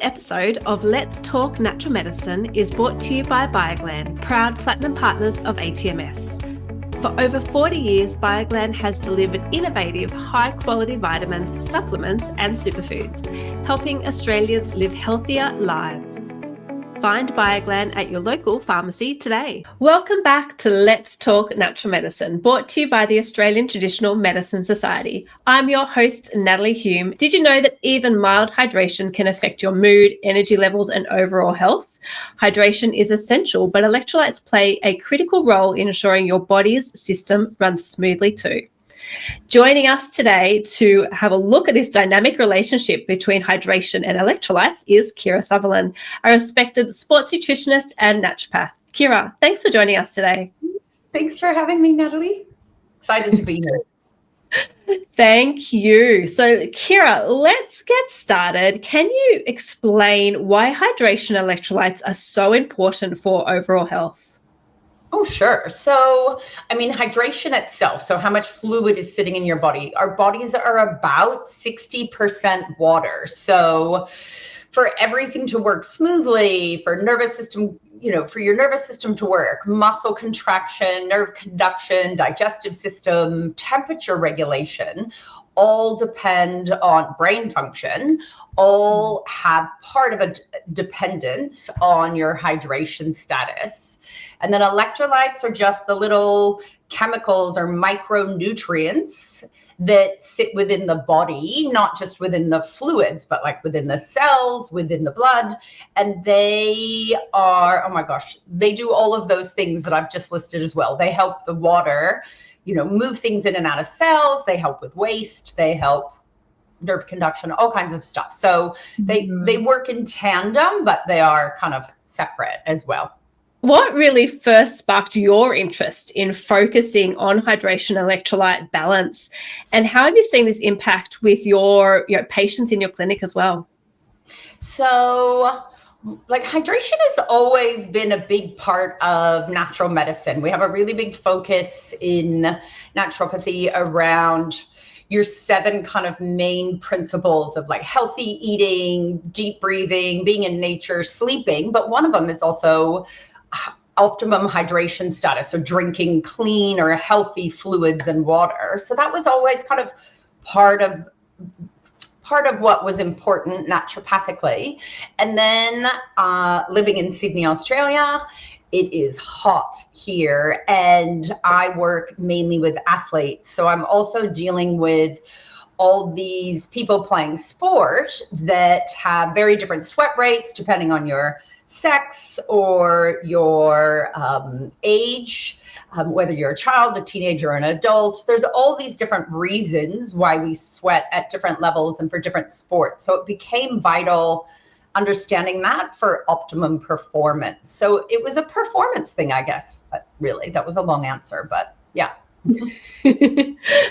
episode of Let's Talk Natural Medicine is brought to you by Bioglan, proud platinum partners of ATMS. For over 40 years, Bioglan has delivered innovative, high-quality vitamins, supplements and superfoods, helping Australians live healthier lives. Find Bioglan at your local pharmacy today. Welcome back to Let's Talk Natural Medicine, brought to you by the Australian Traditional Medicine Society. I'm your host, Natalie Hume. Did you know that even mild hydration can affect your mood, energy levels, and overall health? Hydration is essential, but electrolytes play a critical role in ensuring your body's system runs smoothly too. Joining us today to have a look at this dynamic relationship between hydration and electrolytes is Kira Sutherland, a respected sports nutritionist and naturopath. Kira, thanks for joining us today. Thanks for having me, Natalie. Excited to be here. Thank you. So, Kira, let's get started. Can you explain why hydration and electrolytes are so important for overall health? Oh, sure. So, hydration itself, so how much fluid is sitting in your body. Our bodies are about 60% water. So for everything to work smoothly, for nervous system, for your nervous system to work, muscle contraction, nerve conduction, digestive system, temperature regulation, all depend on brain function, all have part of a dependence on your hydration status. And then electrolytes are just the little chemicals or micronutrients that sit within the body, not just within the fluids, but like within the cells, within the blood. And they are, they do all of those things that I've just listed as well. They help the water, move things in and out of cells. They help with waste. They help nerve conduction, all kinds of stuff. So they work in tandem, but they are kind of separate as well. What really first sparked your interest in focusing on hydration and electrolyte balance? And how have you seen this impact with your patients in your clinic as well? So, hydration has always been a big part of natural medicine. We have a really big focus in naturopathy around your 7 kind of main principles of healthy eating, deep breathing, being in nature, sleeping. But one of them is also optimum hydration status, so drinking clean or healthy fluids and water. So that was always kind of part of what was important naturopathically. And then living in Sydney, Australia, it is hot here, and I work mainly with athletes. So I'm also dealing with all these people playing sport that have very different sweat rates depending on your sex or your age, whether you're a child, a teenager, or an adult. There's all these different reasons why we sweat at different levels and for different sports. So it became vital understanding that for optimum performance. So it was a performance thing, I guess. Really, that was a long answer, but yeah.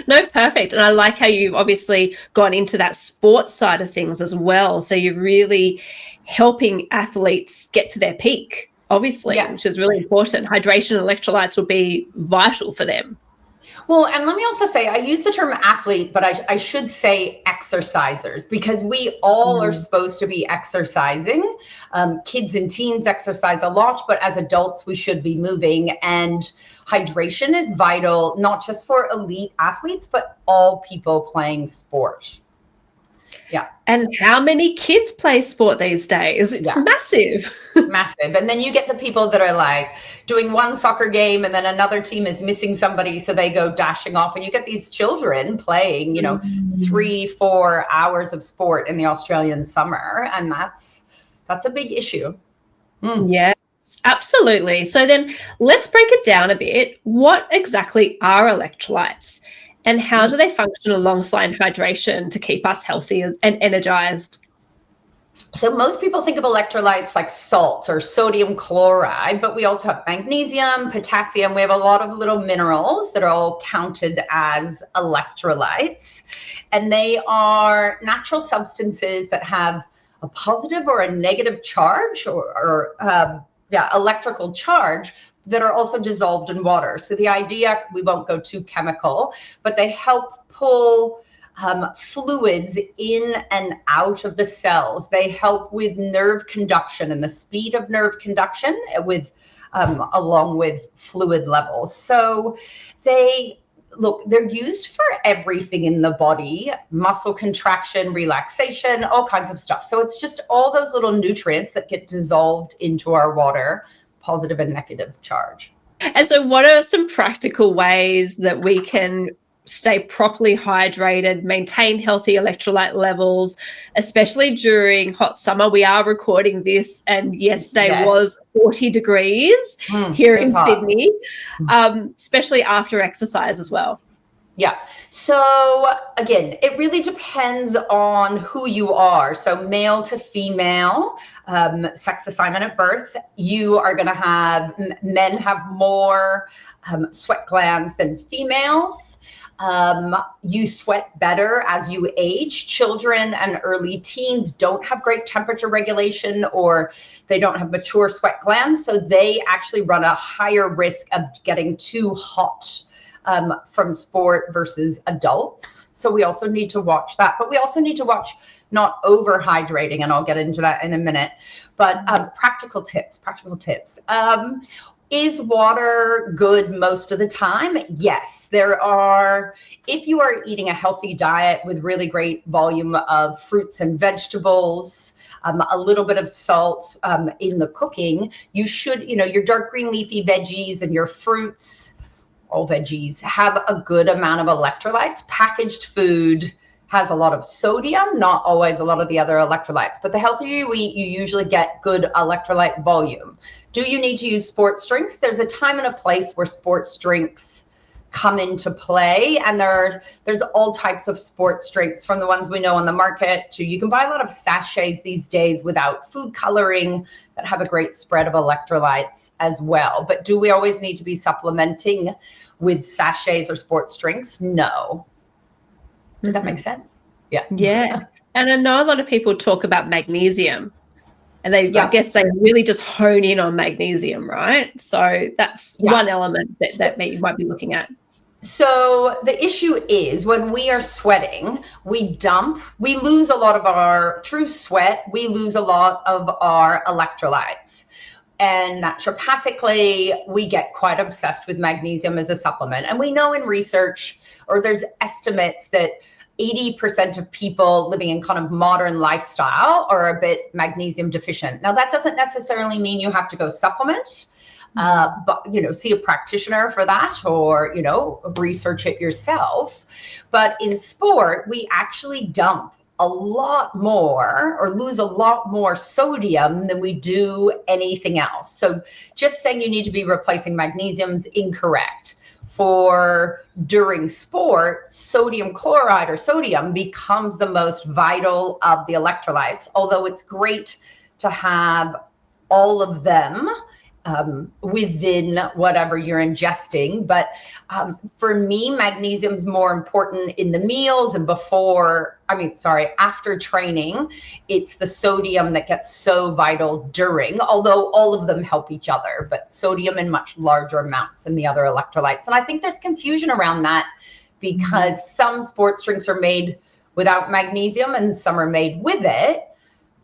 No, perfect. And I like how you've obviously gone into that sports side of things as well. So you're really helping athletes get to their peak, obviously, which is really important. Hydration and electrolytes will be vital for them. Well, and let me also say, I use the term athlete, but I should say exercisers, because we all are supposed to be exercising. Kids and teens exercise a lot, but as adults, we should be moving. And hydration is vital, not just for elite athletes, but all people playing sport. Yeah. And how many kids play sport these days? It's massive. Massive. And then you get the people that are doing one soccer game and then another team is missing somebody, so they go dashing off, and you get these children playing, 3-4 hours of sport in the Australian summer. And that's a big issue. Yes, absolutely. So then let's break it down a bit. What exactly are electrolytes? And how do they function alongside hydration to keep us healthy and energized? So most people think of electrolytes like salt or sodium chloride, but we also have magnesium, potassium. We have a lot of little minerals that are all counted as electrolytes. And they are natural substances that have a positive or a negative charge or electrical charge that are also dissolved in water. So the idea, we won't go too chemical, but they help pull fluids in and out of the cells. They help with nerve conduction and the speed of nerve conduction along with fluid levels. So they're used for everything in the body: muscle contraction, relaxation, all kinds of stuff. So it's just all those little nutrients that get dissolved into our water, positive and negative charge. And so what are some practical ways that we can stay properly hydrated, maintain healthy electrolyte levels, especially during hot summer? We are recording this, and yesterday was 40 degrees here in Sydney, especially after exercise as well. Yeah. So again, it really depends on who you are. So male to female, sex assignment at birth, you are going to have, men have more sweat glands than females. You sweat better as you age. Children and early teens don't have great temperature regulation, or they don't have mature sweat glands. So they actually run a higher risk of getting too hot from sport versus adults. So we also need to watch that, but we also need to watch not overhydrating, and I'll get into that in a minute. But practical tips. Is water good most of the time? Yes, there are. If you are eating a healthy diet with really great volume of fruits and vegetables, a little bit of salt in the cooking, you should, your dark green leafy veggies and your fruits, all veggies, have a good amount of electrolytes. Packaged food has a lot of sodium, not always a lot of the other electrolytes, but the healthier you eat, you usually get good electrolyte volume. Do you need to use sports drinks? There's a time and a place where sports drinks come into play, and there's all types of sports drinks, from the ones we know on the market to, you can buy a lot of sachets these days without food coloring that have a great spread of electrolytes as well. But do we always need to be supplementing with sachets or sports drinks? No. Did that make sense? Yeah. Yeah. And I know a lot of people talk about magnesium, and I guess they really just hone in on magnesium, right? So that's one element that you might be looking at. So the issue is, when we are sweating, we lose a lot of through sweat, we lose a lot of our electrolytes. And naturopathically, we get quite obsessed with magnesium as a supplement. And we know in research, or there's estimates, that 80% of people living in kind of modern lifestyle are a bit magnesium deficient. Now, that doesn't necessarily mean you have to go supplement, but, see a practitioner for that, or, research it yourself. But in sport, we actually dump a lot more, or lose a lot more sodium than we do anything else. So just saying you need to be replacing magnesium is incorrect. During sport, sodium chloride, or sodium, becomes the most vital of the electrolytes, although it's great to have all of them within whatever you're ingesting. But for me, magnesium is more important in the meals and after training. It's the sodium that gets so vital during, although all of them help each other, but sodium in much larger amounts than the other electrolytes. And I think there's confusion around that, because some sports drinks are made without magnesium and some are made with it.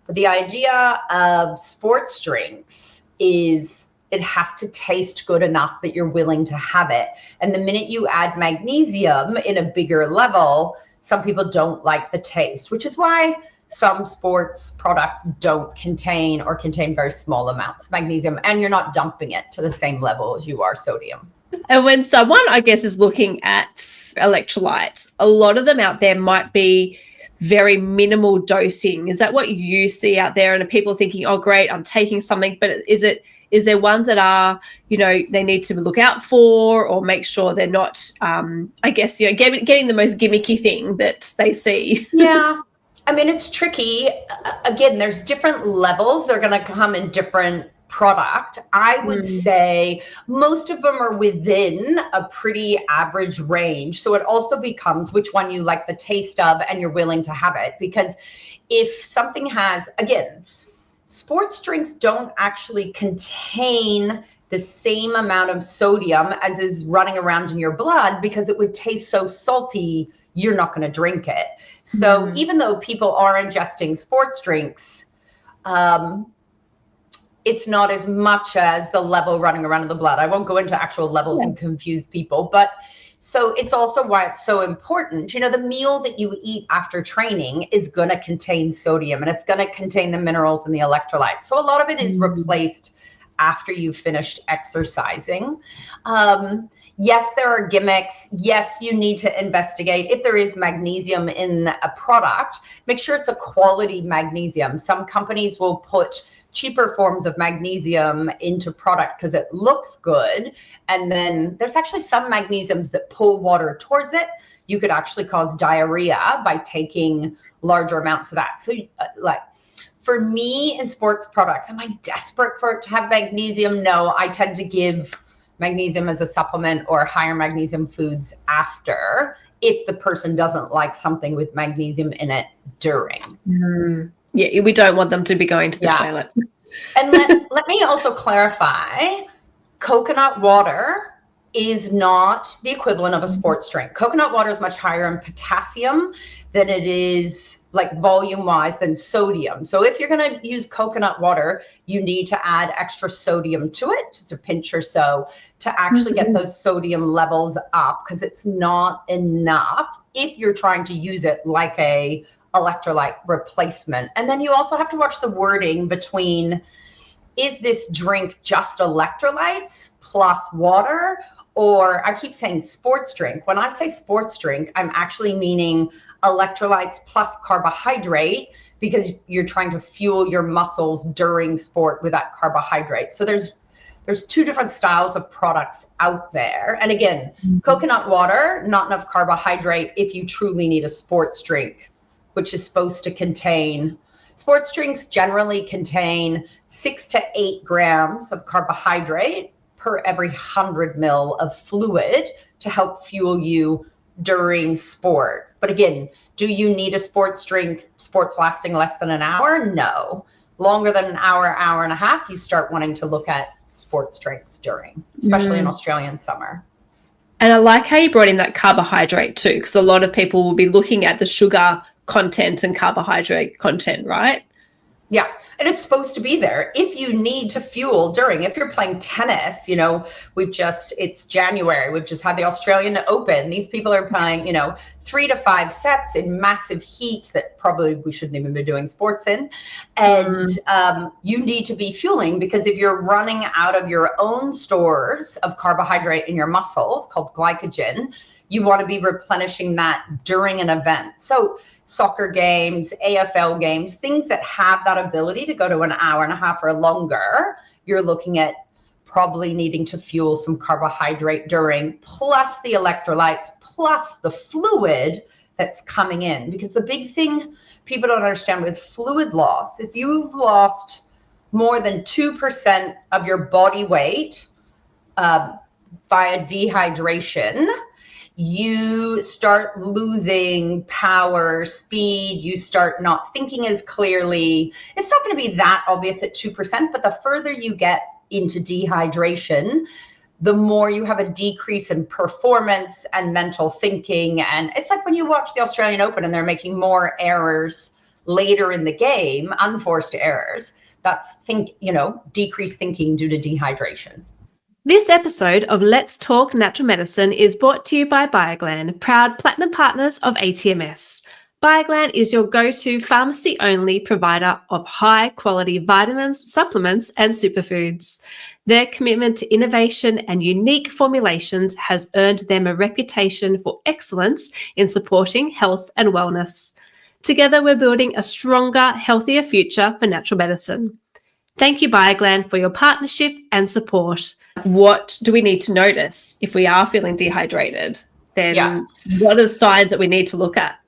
But the idea of sports drinks is, it has to taste good enough that you're willing to have it. And the minute you add magnesium in a bigger level, some people don't like the taste, which is why some sports products don't contain, or contain very small amounts of magnesium, and you're not dumping it to the same level as you are sodium. And when someone, I guess, is looking at electrolytes, a lot of them out there might be very minimal dosing. Is that what you see out there? And are people thinking, oh, great, I'm taking something, but is there ones that are, they need to look out for, or make sure they're not, getting the most gimmicky thing that they see? Yeah. I mean, it's tricky. Again, there's different levels. They're going to come in different product. I would say most of them are within a pretty average range. So it also becomes which one you like the taste of and you're willing to have it. Because if something has, again, sports drinks don't actually contain the same amount of sodium as is running around in your blood, because it would taste so salty, you're not going to drink it. So even though people are ingesting sports drinks, it's not as much as the level running around in the blood. I won't go into actual levels and confuse people, but so it's also why it's so important. You know, the meal that you eat after training is going to contain sodium, and it's going to contain the minerals and the electrolytes. So a lot of it is replaced after you've finished exercising. Yes, there are gimmicks. Yes, you need to investigate. If there is magnesium in a product, make sure it's a quality magnesium. Some companies will put cheaper forms of magnesium into product because it looks good. And then there's actually some magnesiums that pull water towards it. You could actually cause diarrhea by taking larger amounts of that. So like for me in sports products, am I desperate for it to have magnesium? No, I tend to give magnesium as a supplement or higher magnesium foods after, if the person doesn't like something with magnesium in it during. Yeah, we don't want them to be going to the toilet. And let me also clarify, coconut water is not the equivalent of a sports drink. Coconut water is much higher in potassium than it is like volume wise than sodium. So if you're going to use coconut water, you need to add extra sodium to it, just a pinch or so, to actually get those sodium levels up, because it's not enough if you're trying to use it like a electrolyte replacement. And then you also have to watch the wording between, is this drink just electrolytes plus water? Or I keep saying sports drink. When I say sports drink, I'm actually meaning electrolytes plus carbohydrate, because you're trying to fuel your muscles during sport with that carbohydrate. So there's two different styles of products out there. And again, coconut water, not enough carbohydrate if you truly need a sports drink, which is supposed to contain, sports drinks generally contain 6 to 8 grams of carbohydrate per every 100 ml of fluid to help fuel you during sport. But again, do you need a sports drink, sports lasting less than an hour? No. Longer than an hour, hour and a half, you start wanting to look at sports drinks during, especially in Australian summer. And I like how you brought in that carbohydrate too, because a lot of people will be looking at the sugar content and carbohydrate content, right? Yeah. And it's supposed to be there if you need to fuel during. If you're playing tennis, you know, it's January. We've just had the Australian Open. These people are playing, 3 to 5 sets in massive heat that probably we shouldn't even be doing sports in. And you need to be fueling, because if you're running out of your own stores of carbohydrate in your muscles called glycogen, you want to be replenishing that during an event. So soccer games, AFL games, things that have that ability to go to an hour and a half or longer, you're looking at probably needing to fuel some carbohydrate during, plus the electrolytes, plus the fluid that's coming in. Because the big thing people don't understand with fluid loss, if you've lost more than 2% of your body weight via dehydration, you start losing power, speed, you start not thinking as clearly. It's not going to be that obvious at 2%, but the further you get into dehydration, the more you have a decrease in performance and mental thinking. And it's like when you watch the Australian Open and they're making more errors later in the game, unforced errors, that's decreased thinking due to dehydration. This episode of Let's Talk Natural Medicine is brought to you by Bioglan, proud platinum partners of ATMS. Bioglan is your go-to pharmacy-only provider of high-quality vitamins, supplements, and superfoods. Their commitment to innovation and unique formulations has earned them a reputation for excellence in supporting health and wellness. Together, we're building a stronger, healthier future for natural medicine. Thank you, Bioglan, for your partnership and support. What do we need to notice if we are feeling dehydrated? Then what are the signs that we need to look at?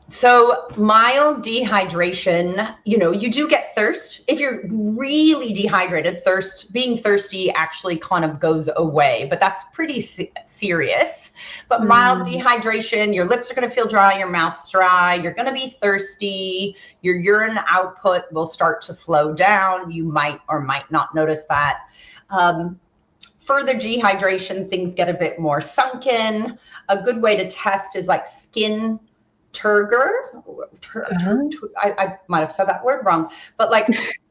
So mild dehydration, you do get thirst. If you're really dehydrated, being thirsty actually kind of goes away, but that's pretty serious. But mild dehydration, your lips are going to feel dry, your mouth's dry, you're going to be thirsty, your urine output will start to slow down. You might or might not notice that. further dehydration, things get a bit more sunken. A good way to test is like skin turgor. I might have said that word wrong, but like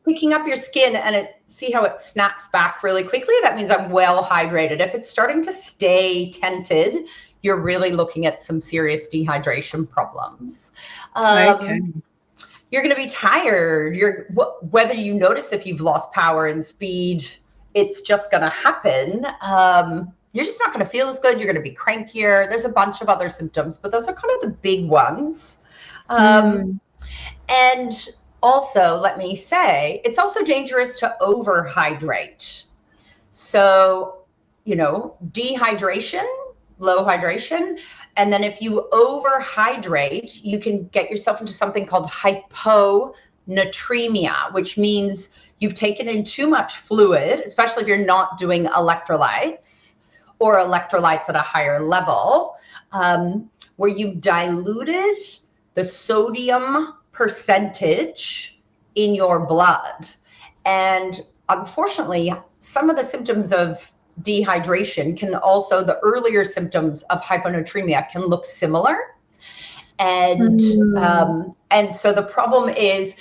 picking up your skin and see how it snaps back really quickly. That means I'm well hydrated. If it's starting to stay tented, you're really looking at some serious dehydration problems. Okay. You're going to be tired. Whether you notice if you've lost power and speed, it's just going to happen. You're just not going to feel as good. You're going to be crankier. There's a bunch of other symptoms, but those are kind of the big ones. And also, let me say, it's also dangerous to overhydrate. So, dehydration, low hydration. And then if you overhydrate, you can get yourself into something called hyponatremia, which means you've taken in too much fluid, especially if you're not doing electrolytes or electrolytes at a higher level, where you've diluted the sodium percentage in your blood. And unfortunately, some of the symptoms of dehydration can also, the earlier symptoms of hyponatremia can look similar. And so the problem is,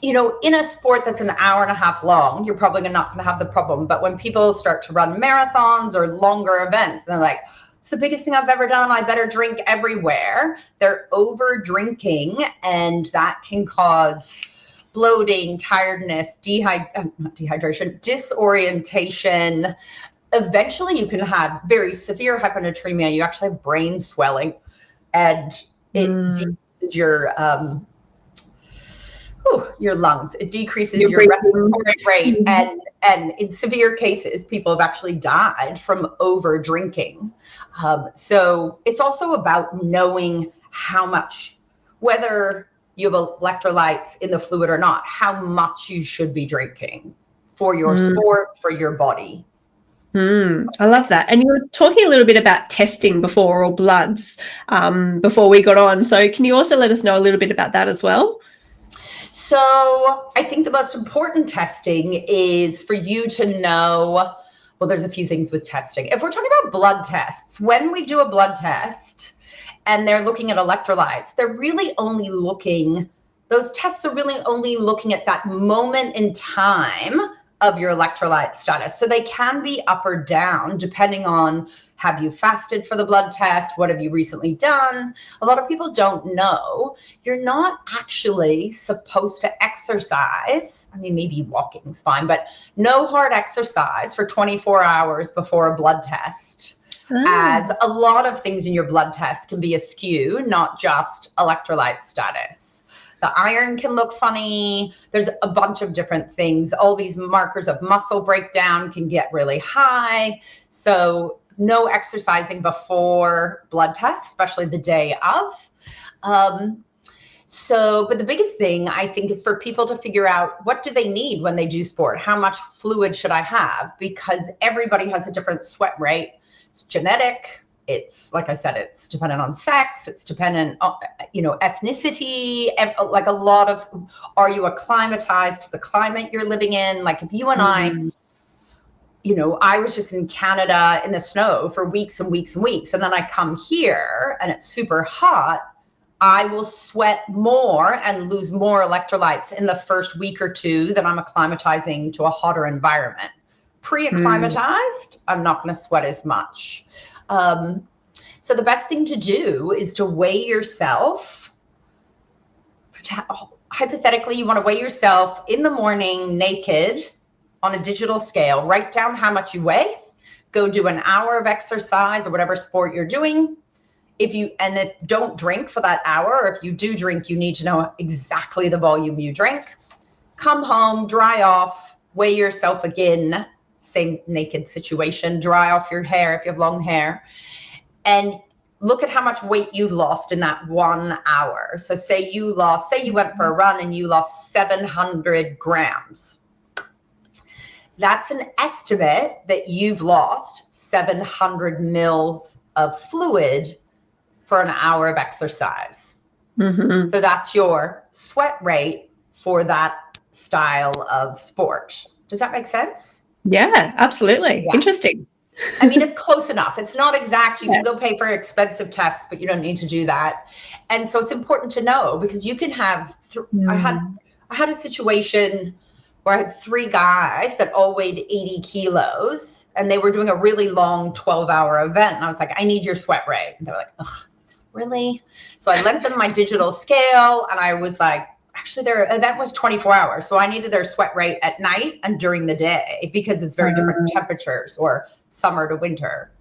in a sport that's an hour and a half long, you're probably not going to have the problem. But when people start to run marathons or longer events, they're like, it's the biggest thing I've ever done. I better drink everywhere. They're over drinking, and that can cause bloating, tiredness, dehydration, disorientation. Eventually, you can have very severe hyponatremia. You actually have brain swelling, and it decreases your lungs. It decreases your respiratory rate, and in severe cases, people have actually died from over drinking. So it's also about knowing how much, whether you have electrolytes in the fluid or not, how much you should be drinking for your sport, for your body. I love that. And you were talking a little bit about testing before, or bloods, before we got on. So can you also let us know a little bit about that as well? So I think the most important testing is for you to know, well, there's a few things with testing. If we're talking about blood tests, when we do a blood test and they're looking at electrolytes, those tests are really only looking at that moment in time of your electrolyte status. So they can be up or down depending on, have you fasted for the blood test? What have you recently done? A lot of people don't know. You're not actually supposed to exercise. I mean, maybe walking is fine, but no hard exercise for 24 hours before a blood test. As a lot of things in your blood test can be askew, not just electrolyte status. The iron can look funny. There's a bunch of different things. All these markers of muscle breakdown can get really high. So no exercising before blood tests, especially the day of. But the biggest thing I think is for people to figure out, what do they need when they do sport? How much fluid should I have? Because everybody has a different sweat rate. It's genetic. It's, like I said, it's dependent on sex. It's dependent on, ethnicity. Like a lot of, are you acclimatized to the climate you're living in? Like if you and I was just in Canada in the snow for weeks and weeks and weeks, and then I come here and it's super hot, I will sweat more and lose more electrolytes in the first week or two than I'm acclimatizing to a hotter environment. Pre-acclimatized, I'm not going to sweat as much. So the best thing to do is to weigh yourself. Hypothetically, you want to weigh yourself in the morning naked on a digital scale. Write down how much you weigh. Go do an hour of exercise or whatever sport you're doing. Don't drink for that hour. Or if you do drink, you need to know exactly the volume you drink. Come home, dry off, weigh yourself again. Same naked situation. Dry off your hair if you have long hair, and look at how much weight you've lost in that 1 hour. So say you went for a run and you lost 700 grams. That's an estimate that you've lost 700 mils of fluid for an hour of exercise. So that's your sweat rate for that style of sport. Does that make sense? Yeah, absolutely. Yeah. Interesting. I mean, it's close enough. It's not exact. You can go pay for expensive tests, but you don't need to do that. And so it's important to know, because you can have, I had a situation where I had 3 guys that all weighed 80 kilos, and they were doing a really long 12-hour event. And I was like, I need your sweat rate. And they're like, ugh, really? So I lent them my digital scale, and I was like, actually their event was 24 hours. So I needed their sweat rate at night and during the day, because it's very different temperatures, or summer to winter.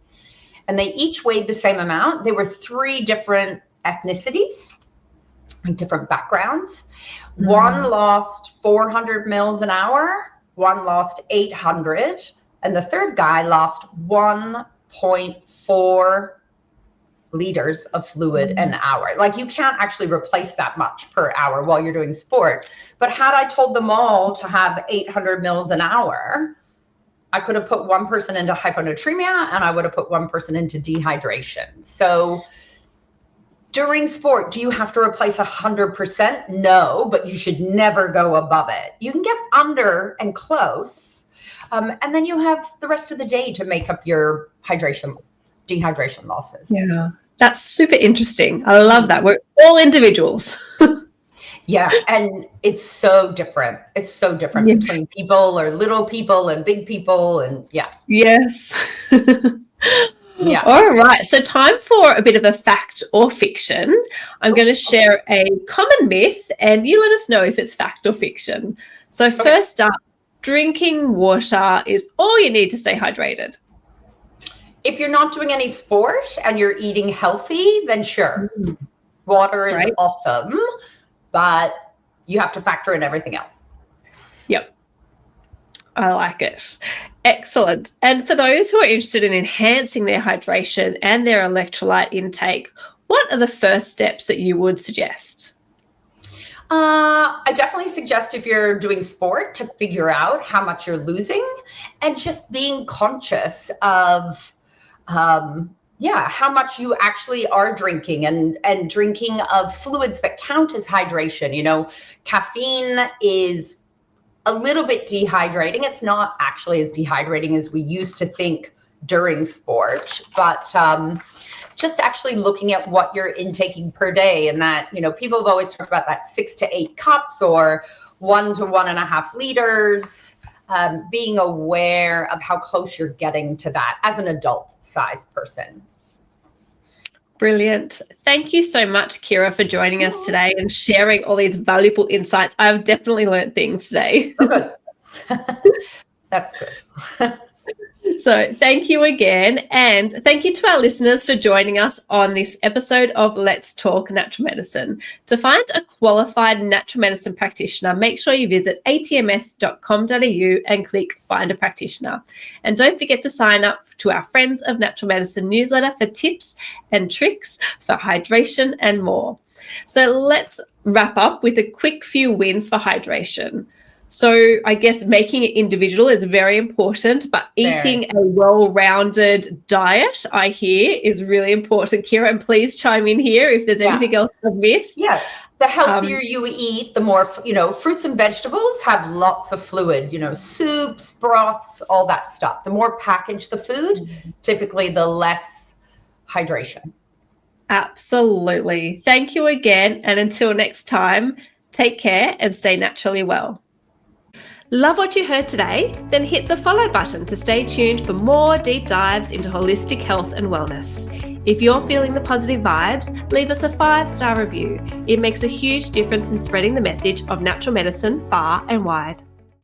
And they each weighed the same amount. They were 3 different ethnicities and different backgrounds. One lost 400 mils an hour, one lost 800, and the third guy lost 1.4 liters of fluid an hour. Like, you can't actually replace that much per hour while you're doing sport. But had I told them all to have 800 mils an hour, I could have put one person into hyponatremia, and I would have put one person into dehydration. So during sport, do you have to replace 100%? No, but you should never go above it. You can get under and close, and then you have the rest of the day to make up your dehydration losses. Yeah, that's super interesting. I love that. We're all individuals. Yeah, and it's so different. It's so different between people, or little people and big people, and Yes. Yeah. All right. So time for a bit of a fact or fiction. I'm going to share a common myth, and you let us know if it's fact or fiction. So first up, drinking water is all you need to stay hydrated. If you're not doing any sport and you're eating healthy, then sure. Water is awesome, but you have to factor in everything else. Yep. I like it. Excellent. And for those who are interested in enhancing their hydration and their electrolyte intake, what are the first steps that you would suggest? I definitely suggest, if you're doing sport, to figure out how much you're losing, and just being conscious of how much you actually are drinking, and drinking of fluids that count as hydration. You know, caffeine is a little bit dehydrating. It's not actually as dehydrating as we used to think during sport, but just actually looking at what you're intaking per day. And that, you know, people have always talked about that 6 to 8 cups, or 1 to 1.5 liters. Being aware of how close you're getting to that as an adult sized person. Brilliant. Thank you so much, Kira, for joining us today and sharing all these valuable insights. I've definitely learned things today. Oh, good. That's good. So thank you again. And thank you to our listeners for joining us on this episode of Let's Talk Natural Medicine. To find a qualified natural medicine practitioner, make sure you visit atms.com.au and click Find a Practitioner. And don't forget to sign up to our Friends of Natural Medicine newsletter for tips and tricks for hydration and more. So let's wrap up with a quick few wins for hydration. So I guess making it individual is very important, but eating a well-rounded diet, I hear, is really important. Kira, and please chime in here if there's anything else I've missed. Yeah, the healthier you eat, the more, fruits and vegetables have lots of fluid, soups, broths, all that stuff. The more packaged the food, typically the less hydration. Absolutely. Thank you again. And until next time, take care and stay naturally well. Love what you heard today? Then hit the follow button to stay tuned for more deep dives into holistic health and wellness. If you're feeling the positive vibes, leave us a 5-star review. It makes a huge difference in spreading the message of natural medicine far and wide.